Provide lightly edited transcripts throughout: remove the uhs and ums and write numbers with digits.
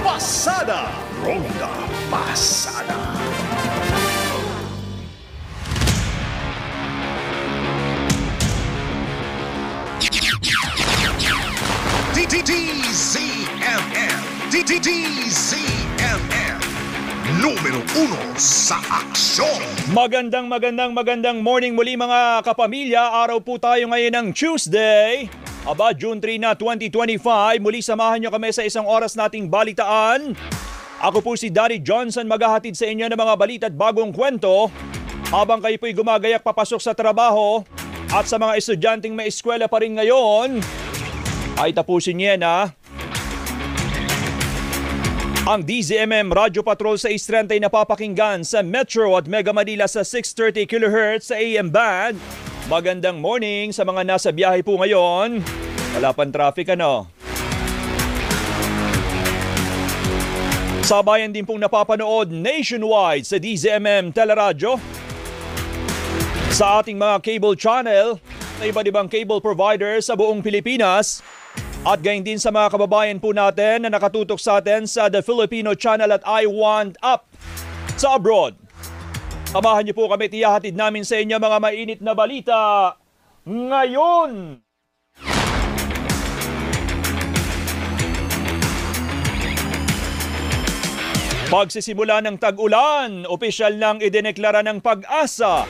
Pasada. Ronda Pasada. DZMM Numero 1 sa aksyon. Magandang morning muli mga kapamilya. Araw po tayo ngayon ng Tuesday. Aba, June 3 na 2025. Muli samahan nyo kami sa isang oras nating balitaan. Ako po si Daddy Johnson, maghahatid sa inyo ng mga balita at bagong kwento habang kayo po'y gumagayak papasok sa trabaho. At sa mga estudyanteng may eskwela pa rin ngayon, ay tapusin niya na ang DZMM Radio Patrol sa 630 na papakinggan sa Metro at Mega Manila sa 630 kHz sa AM band. Magandang morning sa mga nasa biyahe po ngayon. Wala pang traffic ano. Sabayan din pong napapanood nationwide sa DZMM Teleradyo, sa ating mga cable channel na iba't ibang cable providers sa buong Pilipinas. At gayon din sa mga kababayan po natin na nakatutok sa atin sa The Filipino Channel at I Want Up sa abroad. Samahan niyo po kami, tiyahatid namin sa inyo mga mainit na balita ngayon. Pagsisimula ng tag-ulan, opisyal nang idineklara ng Pag-asa.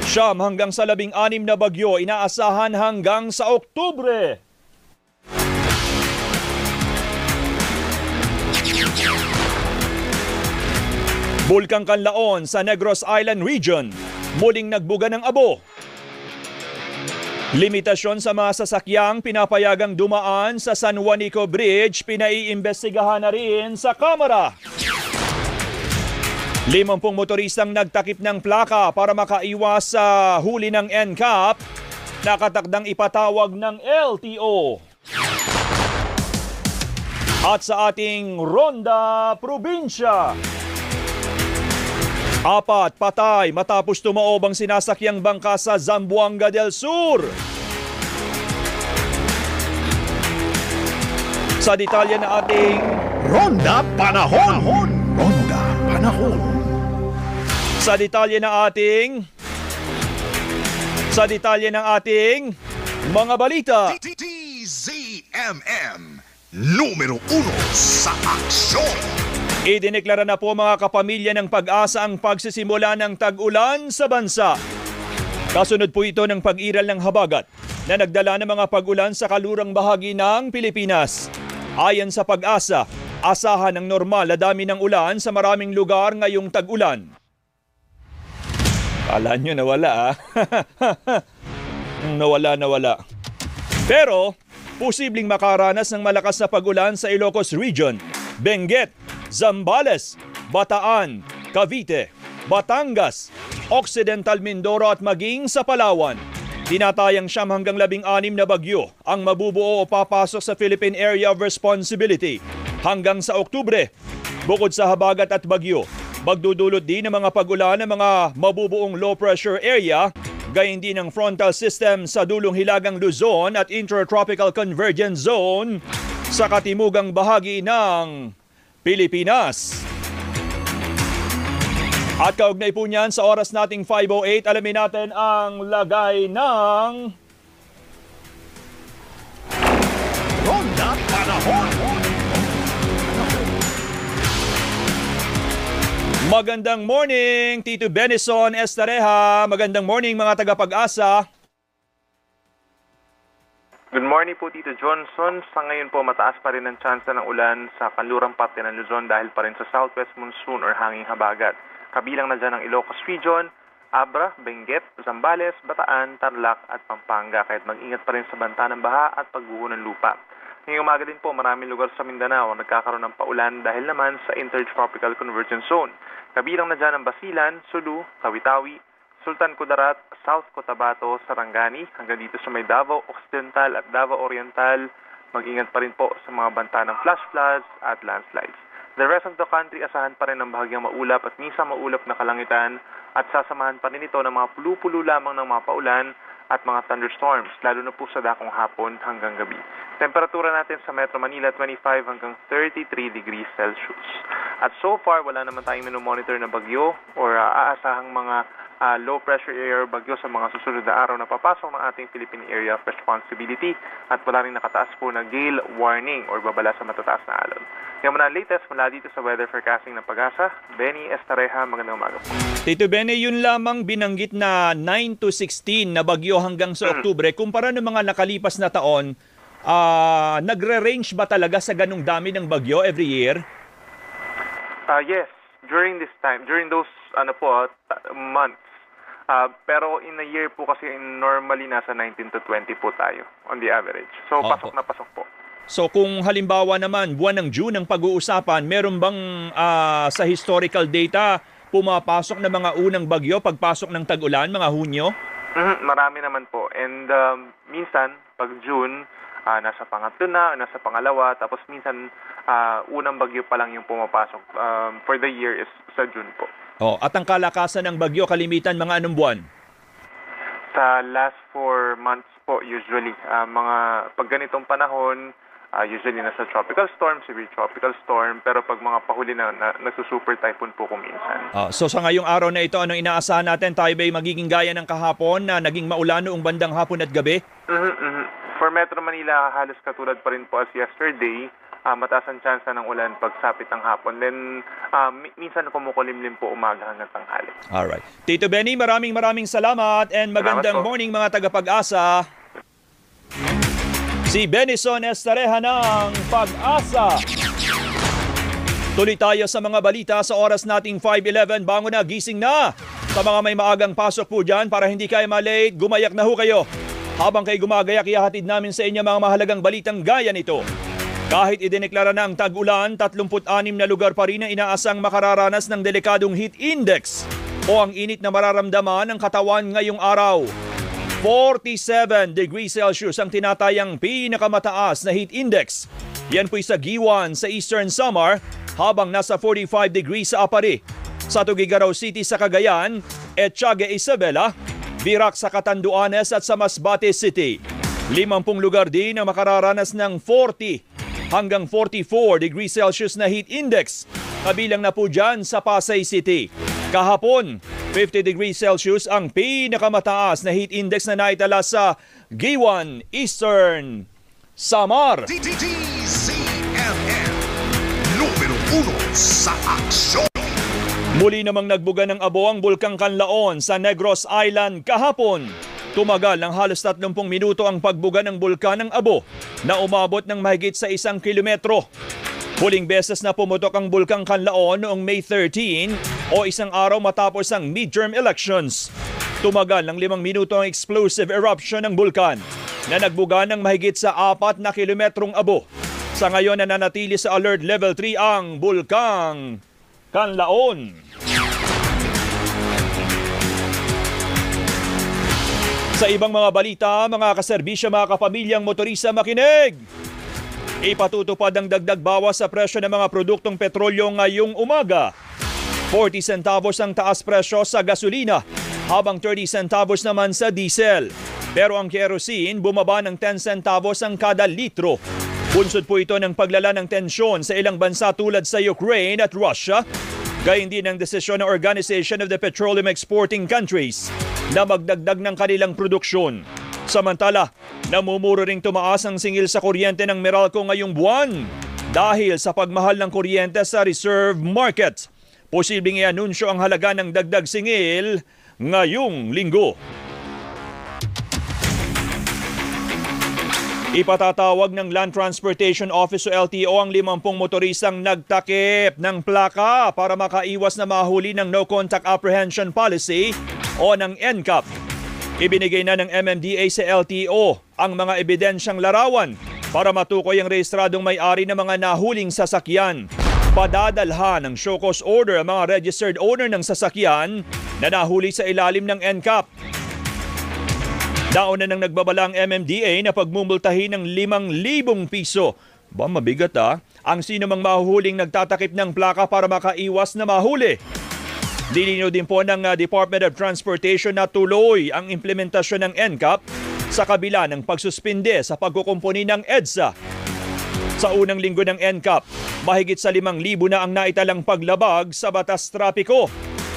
9 hanggang sa 16 na bagyo inaasahan hanggang sa Oktubre. Bulkang Kanlaon sa Negros Island Region, muling nagbuga ng abo. Limitasyon sa mga sasakyang pinapayagang dumaan sa San Juanico Bridge, pinaiimbestigahan na rin sa Kamara. 50 motoristang nagtakip ng plaka para makaiwas sa huli ng NCAP, nakatakdang ipatawag ng LTO. At sa ating Ronda Probinsya, 4 patay matapos tumaob ang sinasakyang bangka sa Zamboanga del Sur. Sa detalye na ating Ronda Panahon. Ronda Panahon. Sa detalye ng ating mga balita. DZMM Numero 1 sa aksyon. Idineklara na po mga kapamilya ng Pag-asa ang pagsisimula ng tag-ulan sa bansa. Kasunod po ito ng pag-iral ng habagat na nagdala ng mga pag-ulan sa kalurang bahagi ng Pilipinas. Ayon sa Pag-asa, asahan ng normal na dami ng ulan sa maraming lugar ngayong tag-ulan. Kala nyo nawala Nawala. Pero, posibleng makaranas ng malakas na pag-ulan sa Ilocos Region, Benguet, Zambales, Bataan, Cavite, Batangas, Occidental Mindoro at maging sa Palawan. Tinatayang 9 hanggang 16 na bagyo ang mabubuo o papasok sa Philippine Area of Responsibility hanggang sa Oktubre. Bukod sa habagat at bagyo, magdudulot din ng mga pag-ulan ng mga mabubuong low pressure area, gayon din ang frontal system sa dulong hilagang Luzon at intertropical convergence zone sa katimugang bahagi ng Pilipinas. At kaugnay po niyan sa oras nating 5:08, alamin natin ang lagay ng Ronda Panahon. Magandang morning, Tito Benison Estareja. Magandang morning mga taga-Pag-asa. Good morning po, Tito Johnson. Sa ngayon po, mataas pa rin ang tsansa ng ulan sa kanlurang parte ng Luzon dahil pa rin sa southwest monsoon or hanging habagat. Kabilang na dyan ang Ilocos Region, Abra, Benguet, Zambales, Bataan, Tarlac at Pampanga. Kahit mag-ingat pa rin sa banta ng baha at pagguho ng lupa. Ngayong umaga din po, maraming lugar sa Mindanao ang nagkakaroon ng paulan dahil naman sa intertropical convergence zone. Kabilang na dyan ang Basilan, Sulu, Tawi-Tawi, Sultan Kudarat, South Cotabato, Sarangani, hanggang dito sa may Davao Occidental at Davao Oriental. Mag-ingat pa rin po sa mga banta ng flash floods at landslides. The rest of the country, asahan pa rin ng bahagyang maulap at minsan maulap na kalangitan at sasamahan pa rin ito ng mga pulu-pulo lamang ng mga paulan at mga thunderstorms, lalo na po sa dakong hapon hanggang gabi. Temperatura natin sa Metro Manila, 25 hanggang 33 degrees Celsius. At so far, wala naman tayong minomonitor na bagyo or aasahang mga low pressure area bagyo sa mga susunod na araw na papasok ng ating Philippine Area of Responsibility at wala rin nakataas po na gale warning or babala sa matataas na alon. Yan muna ang latest mula dito sa weather forecasting ng Pag-asa. Benny Estareja, magandang umaga po. Tito Benny, yun lamang binanggit na 9 to 16 na bagyo hanggang sa Oktubre. Kumpara ng mga nakalipas na taon, nagre-range ba talaga sa ganung dami ng bagyo every year? Yes, during this time, during those months. Pero in a year po kasi normally nasa 19 to 20 po tayo on the average. So pasok na pasok po. So kung halimbawa naman buwan ng June ang pag-uusapan, meron bang sa historical data pumapasok na mga unang bagyo pagpasok ng tag-ulan, mga Hunyo? Marami naman po. And minsan, pag June, nasa pangatlo na, nasa pangalawa, tapos minsan unang bagyo pa lang yung pumapasok. For the year is sa June po. At ang kalakasan ng bagyo, kalimitan mga anong buwan? Sa last 4 months po, usually. Pag ganitong panahon, usually nasa tropical storm, severe tropical storm, pero pag mga pahuli na nagsusuper typhoon po kung minsan. So sa ngayong araw na ito, anong inaasahan natin? Tayo ba'y magiging gaya ng kahapon na naging maulan noong bandang hapon at gabi? For Metro Manila, halos katulad pa rin po as yesterday. Mataas ang chance ng ulan pagsapit ng hapon. Then, minsan kumukulimlim po umaga hanggang tanghali. Alright. Tito Benny, maraming salamat and magandang morning mga tagapag-asa. Si Benison Estareja ng Pag-asa. Tuloy tayo sa mga balita sa oras nating 5:11. Bangon na, gising na. Sa mga may maagang pasok po dyan, para hindi kayo malate, gumayak na ho kayo. Habang kayo gumagayak, ihahatid namin sa inyo mga mahalagang balitang gaya nito. Kahit idineklara na ang tag-ulan, 36 na lugar pa rin na inaasang makararanas ng delikadong heat index o ang init na mararamdaman ng katawan ngayong araw. 47 degrees Celsius ang tinatayang pinakamataas na heat index. Yan po'y sa Giwan sa Eastern Samar, habang nasa 45 degrees sa Apari. Sa Tuguegarao City sa Cagayan, Ethiaga Isabela, Virac sa Catanduanes at sa Masbate City. 50 lugar din ang makararanas ng 40 hanggang 44 degrees Celsius na heat index. Kabilang na po dyan sa Pasay City. Kahapon, 50 degrees Celsius ang pinakamataas na heat index na naitala sa Giwan, Eastern Samar. DZMM Numero 1 sa aksyon. Muli namang nagbuga ng abo ang Bulkang Kanlaon sa Negros Island kahapon. Tumagal ng halos 30 minuto ang pagbuga ng bulkan ng abo na umabot ng mahigit sa 1 kilometro. Huling beses na pumutok ang Bulkang Kanlaon noong May 13 o isang araw matapos ang midterm elections. Tumagal ng 5 minuto ang explosive eruption ng bulkan na nagbuga ng mahigit sa 4 na kilometrong abo. Sa ngayon nananatili sa alert level 3 ang Bulkang Kanlaon. Sa ibang mga balita, mga kaserbisyo, mga kapamilyang motorista, makinig! Ipatutupad ang dagdag bawas sa presyo ng mga produktong petrolyo ngayong umaga. 40 centavos ang taas presyo sa gasolina, habang 30 centavos naman sa diesel. Pero ang kerosene bumaba ng 10 centavos ang kada litro. Bunsod po ito ng paglala ng tensyon sa ilang bansa tulad sa Ukraine at Russia. Gayun din ang desisyon ng Organization of the Petroleum Exporting Countries na magdagdag ng kanilang produksyon. Samantala, namumuro ring tumaas ang singil sa kuryente ng Meralco ngayong buwan dahil sa pagmahal ng kuryente sa reserve market. Posibleng i-anunsyo ang halaga ng dagdag singil ngayong linggo. Ipatatawag ng Land Transportation Office o LTO ang 50 motoristang nagtakip ng plaka para makaiwas na mahuli ng No Contact Apprehension Policy o ng NCAP. Ibinigay na ng MMDA sa LTO ang mga ebidensyang larawan para matukoy ang rehistradong may-ari ng mga nahuling sasakyan. Padadalhan ng show cause order ang mga registered owner ng sasakyan na nahuli sa ilalim ng NCAP. Nauna nang nagbabala ang MMDA na pagmumultahin ng 5,000 piso. Ba, mabigat ang sino mang mahuhuling nagtatakip ng plaka para makaiwas na mahuli. Nilinaw din po ng Department of Transportation na tuloy ang implementasyon ng NCAP sa kabila ng pagsuspinde sa pagkukumpuni ng EDSA. Sa unang linggo ng NCAP, mahigit sa 5,000 na ang naitalang paglabag sa batas trapiko.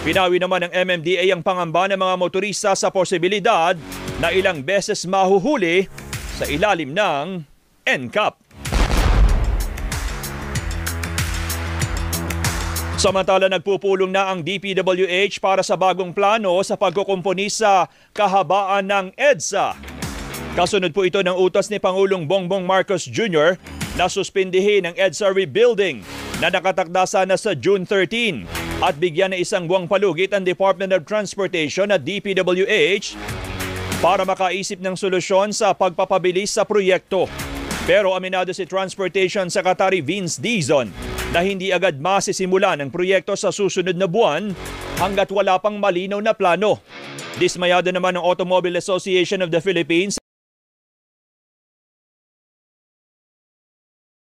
Pinawi naman ng MMDA ang pangamba ng mga motorista sa posibilidad na ilang beses mahuhuli sa ilalim ng NCAP. Samantala, nagpupulong na ang DPWH para sa bagong plano sa pagkukumpuni sa kahabaan ng EDSA. Kasunod po ito ng utos ni Pangulong Bongbong Marcos Jr. na suspindihin ang EDSA rebuilding na nakatakda sana sa June 13 at bigyan ng isang buwang palugit ang Department of Transportation at DPWH para makaisip ng solusyon sa pagpapabilis sa proyekto. Pero aminado si Transportation Secretary Vince Dizon na hindi agad masisimulan ang proyekto sa susunod na buwan hanggat wala pang malinaw na plano. Dismayado naman ng Automobile Association of the Philippines